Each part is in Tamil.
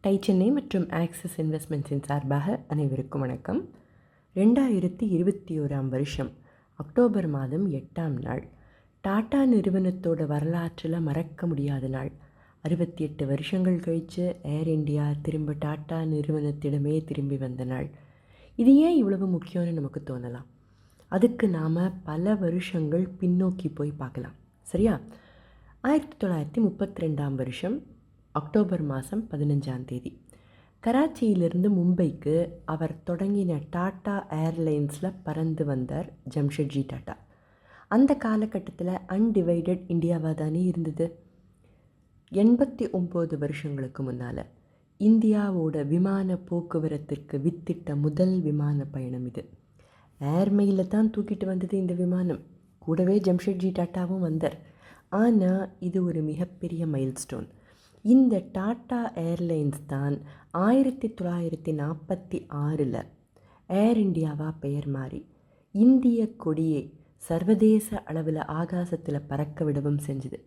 டை சென்னை மற்றும் ஆக்சிஸ் இன்வெஸ்ட்மெண்ட்ஸின் சார்பாக அனைவருக்கும் வணக்கம். 2021 வருஷம் அக்டோபர் மாதம் 8ஆம் நாள் டாடா நிறுவனத்தோட வரலாற்றில் மறக்க முடியாத நாள். 68 வருஷங்கள் கழித்து ஏர் இண்டியா திரும்ப டாடா நிறுவனத்திடமே திரும்பி வந்த நாள். இது ஏன் இவ்வளவு முக்கியம்னு நமக்கு தோணலாம். அதுக்கு நாம் பல வருஷங்கள் பின்னோக்கி போய் பார்க்கலாம். சரியா? 1932 வருஷம் அக்டோபர் மாதம் 15ஆம் தேதி கராச்சியிலிருந்து மும்பைக்கு அவர் தொடங்கின டாடா ஏர்லைன்ஸில் பறந்து வந்தார் ஜம்ஷெட்ஜி டாடா. அந்த காலகட்டத்தில் அன்டிவைடட் இந்தியாவாக தானே இருந்தது. 89 வருஷங்களுக்கு முன்னால் இந்தியாவோட விமான போக்குவரத்திற்கு வித்திட்ட முதல் விமான பயணம் இது. ஏர்மெயிலில் தான் தூக்கிட்டு வந்தது இந்த விமானம். கூடவே ஜம்ஷெட்ஜி டாட்டாவும் வந்தார். ஆனால் இது ஒரு மிகப்பெரிய மைல்ஸ்டோன். இந்த டாடா ஏர்லைன்ஸ் தான் 1946 ஏர் இண்டியாவாக பெயர் மாறி இந்திய கொடியை சர்வதேச அளவில் ஆகாசத்தில் பறக்க விடவும் செஞ்சுது.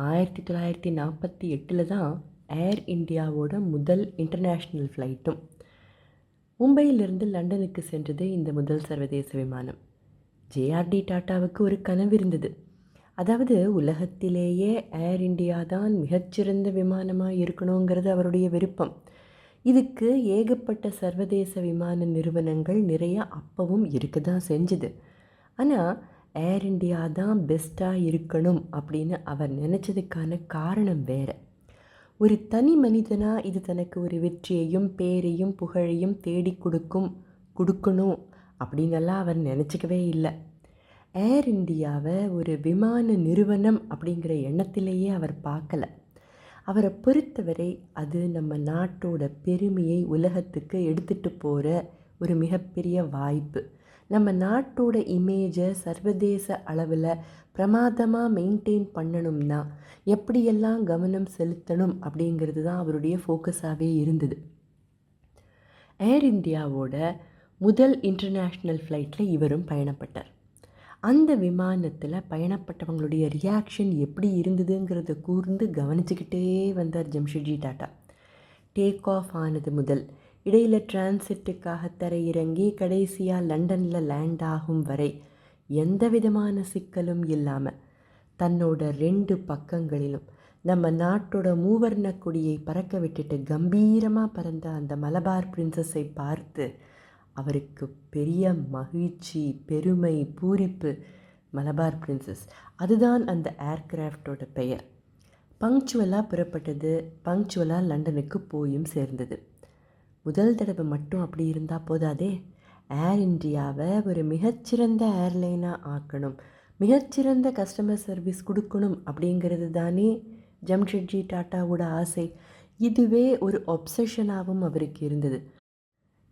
1948 தான் ஏர் இண்டியாவோட முதல் இன்டர்நேஷ்னல் ஃப்ளைட்டும். மும்பையிலிருந்து லண்டனுக்கு சென்றது இந்த முதல் சர்வதேச விமானம். ஜேஆர்டி டாட்டாவுக்கு ஒரு கனவு இருந்தது. அதாவது உலகத்திலேயே ஏர் இண்டியா தான் மிகச்சிறந்த விமானமாக இருக்கணுங்கிறது அவருடைய விருப்பம். இதுக்கு ஏகப்பட்ட சர்வதேச விமான நிறுவனங்கள் நிறைய அப்பவும் இருக்க தான் செஞ்சுது. ஆனால் ஏர் இண்டியா தான் பெஸ்ட்டாக இருக்கணும் அப்படின்னு அவர் நினச்சதுக்கான காரணம் வேறு. ஒரு தனி மனிதனாக இது தனக்கு ஒரு வெற்றியையும் பேரையும் புகழையும் தேடி கொடுக்கணும் அப்படின்னெல்லாம் அவர் நினச்சிக்கவே இல்லை. ஏர் இண்டியாவை ஒரு விமான நிறுவனம் அப்படிங்கிற எண்ணத்திலேயே அவர் பார்க்கல. அவரை பொறுத்தவரை அது நம்ம நாட்டோட பெருமையை உலகத்துக்கு எடுத்துகிட்டு போகிற ஒரு மிகப்பெரிய வாய்ப்பு. நம்ம நாட்டோட இமேஜை சர்வதேச அளவில் பிரமாதமாக மெயின்டைன் பண்ணணும்னா எப்படியெல்லாம் கவனம் செலுத்தணும் அப்படிங்கிறது தான் அவருடைய ஃபோக்கஸாகவே இருந்தது. ஏர் இண்டியாவோட முதல் இன்டர்நேஷ்னல் ஃப்ளைட்டில் இவரும் பயணப்பட்டார். அந்த விமானத்தில் பயணப்பட்டவங்களுடைய ரியாக்ஷன் எப்படி இருந்ததுங்கிறத கூர்ந்து கவனிச்சுக்கிட்டே வந்தார் ஜம்ஷெட்ஜி டாட்டா. டேக் ஆஃப் ஆனது முதல் இடையில் டிரான்சிட்டுக்காக தரையிறங்கி கடைசியாக லண்டனில் லேண்ட் ஆகும் வரை எந்த விதமான சிக்கலும் இல்லாமல் தன்னோட 2 பக்கங்களிலும் நம்ம நாட்டோட மூவர்ண கொடியை பறக்க விட்டுட்டு கம்பீரமாக பறந்த அந்த மலபார் பிரின்சஸை பார்த்து அவருக்கு பெரிய மகிழ்ச்சி, பெருமை, பூரிப்பு. மலபார் பிரின்சஸ் அதுதான் அந்த ஏர்கிராஃப்டோட பெயர். பங்க்சுவலாக புறப்பட்டது, பங்க்சுவலாக லண்டனுக்கு போயும் சேர்ந்தது. முதல் தடவை மட்டும் அப்படி இருந்தால் போதாதே, ஏர் இண்டியாவை ஒரு மிகச்சிறந்த ஏர்லைனாக ஆக்கணும், மிகச்சிறந்த கஸ்டமர் சர்வீஸ் கொடுக்கணும் அப்படிங்கிறது தானே ஜம்ஷெட்ஜி டாட்டாவோட ஆசை. இதுவே ஒரு ஒப்சஷனாகவும் அவருக்கு இருந்தது.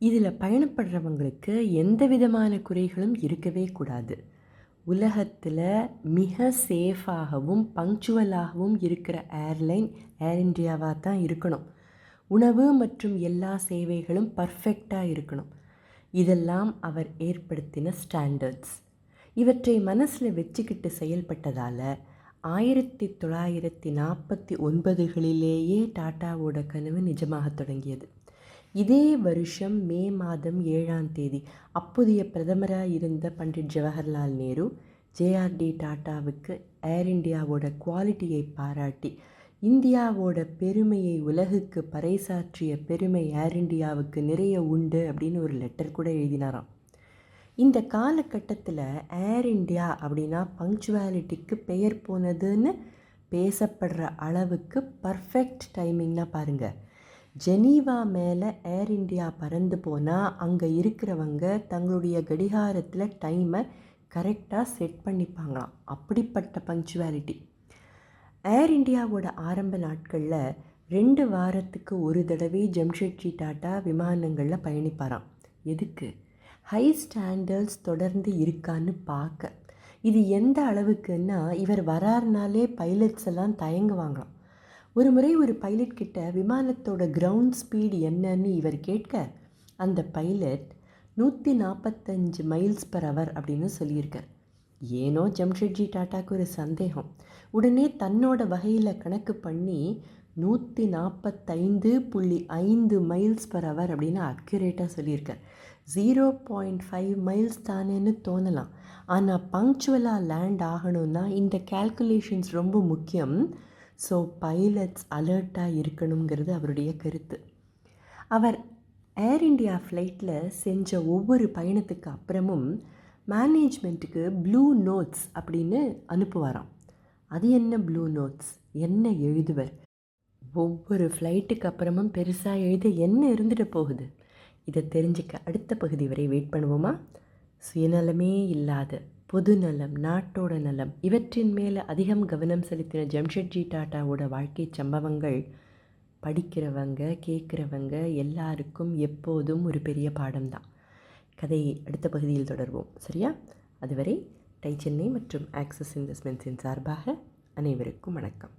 இதில் பயணப்படுறவங்களுக்கு எந்த விதமான குறைகளும் இருக்கவே கூடாது. உலகத்தில் மிக சேஃபாகவும் பங்க்சுவலாகவும் இருக்கிற ஏர்லைன் ஏர் இண்டியாவாக தான் இருக்கணும். உணவு மற்றும் எல்லா சேவைகளும் பர்ஃபெக்டாக இருக்கணும். இதெல்லாம் அவர் ஏற்படுத்தின ஸ்டாண்டர்ட்ஸ். இவற்றை மனசில் வச்சுக்கிட்டு செயல்பட்டதால் 1949களிலேயே டாட்டாவோட கனவு நிஜமாக தொடங்கியது. இதே வருஷம் மே மாதம் 7ஆம் தேதி அப்போதைய பிரதமராக இருந்த பண்டிட் ஜவஹர்லால் நேரு ஜேஆர்டி டாட்டாவுக்கு ஏர் இண்டியாவோட குவாலிட்டியை பாராட்டி இந்தியாவோட பெருமையை உலகுக்கு பறைசாற்றிய பெருமை ஏர் இண்டியாவுக்கு நிறைய உண்டு அப்படின்னு ஒரு லெட்டர் கூட எழுதினாராம். இந்த காலகட்டத்தில் ஏர் இண்டியா அப்படின்னா பங்க்சுவாலிட்டிக்கு பெயர் போனதுன்னு பேசப்படுற அளவுக்கு பர்ஃபெக்ட் டைமிங்னா பாருங்கள். ஜெனீவா மேலே ஏர் இண்டியா பறந்து போனால் அங்கே இருக்கிறவங்க தங்களுடைய கடிகாரத்தில் டைமை கரெக்டாக செட் பண்ணிப்பாங்களாம். அப்படிப்பட்ட பங்க்சுவாலிட்டி. ஏர் இண்டியாவோட ஆரம்ப நாட்களில் 2 வாரத்துக்கு ஒரு தடவை ஜம்ஷெட்ஜி டாட்டா விமானங்களில் பயணிப்பாராம். எதுக்கு? ஹை ஸ்டாண்டர்ட்ஸ் தொடர்ந்து இருக்கான்னு பார்க்க. இது எந்த அளவுக்குன்னா இவர் வராருனாலே பைலட்ஸ் எல்லாம் தயங்குவாங்களாம். ஒரு முறை ஒரு பைலட் கிட்ட விமானத்தோட கிரவுண்ட் ஸ்பீடு என்னன்னு இவர் கேட்க அந்த பைலட் 145 மைல்ஸ்/ஹவர் அப்படின்னு சொல்லியிருக்கார். ஏனோ ஜம்ஷெட்ஜி டாட்டாக்கு ஒரு சந்தேகம். உடனே தன்னோட வகையில் கணக்கு பண்ணி 145.5 மைல்ஸ் பர் ஹவர் அப்படின்னு அக்யூரேட்டாக சொல்லியிருக்கார். 0.5 மைல்ஸ் தானேன்னு தோணலாம். ஆனால் பங்க்சுவலாக லேண்ட் ஆகணும்னா இந்த கேல்குலேஷன்ஸ் ரொம்ப முக்கியம். ஸோ பைலட்ஸ் அலர்ட்டாக இருக்கணுங்கிறது அவருடைய கருத்து. அவர் ஏர் இண்டியா ஃப்ளைட்டில் செஞ்ச ஒவ்வொரு பயணத்துக்கு அப்புறமும் மேனேஜ்மெண்ட்டுக்கு ப்ளூ நோட்ஸ் அப்படின்னு அனுப்புவாராம். அது என்ன ப்ளூ நோட்ஸ், என்ன எழுதுவர்? ஒவ்வொரு ஃப்ளைட்டுக்கு அப்புறமும் பெருசாக எழுத என்ன இருந்துட்டு போகுது? இதை தெரிஞ்சுக்க அடுத்த பகுதி வரை வெயிட் பண்ணுவோமா? சுயநலமே இல்லாத பொதுநலம், நாட்டோட நலம், இவற்றின் மேலே அதிகம் கவனம் செலுத்தின ஜம்ஷெட்ஜி டாட்டாவோட வாழ்க்கை சம்பவங்கள் படிக்கிறவங்க, கேட்குறவங்க எல்லாருக்கும் எப்போதும் ஒரு பெரிய பாடம்தான். கதையை அடுத்த பகுதியில் தொடர்வோம், சரியா? அதுவரை டை சென்னை மற்றும் ஆக்சிஸ் இன்வெஸ்ட்மெண்ட்ஸின் சார்பாக அனைவருக்கும் வணக்கம்.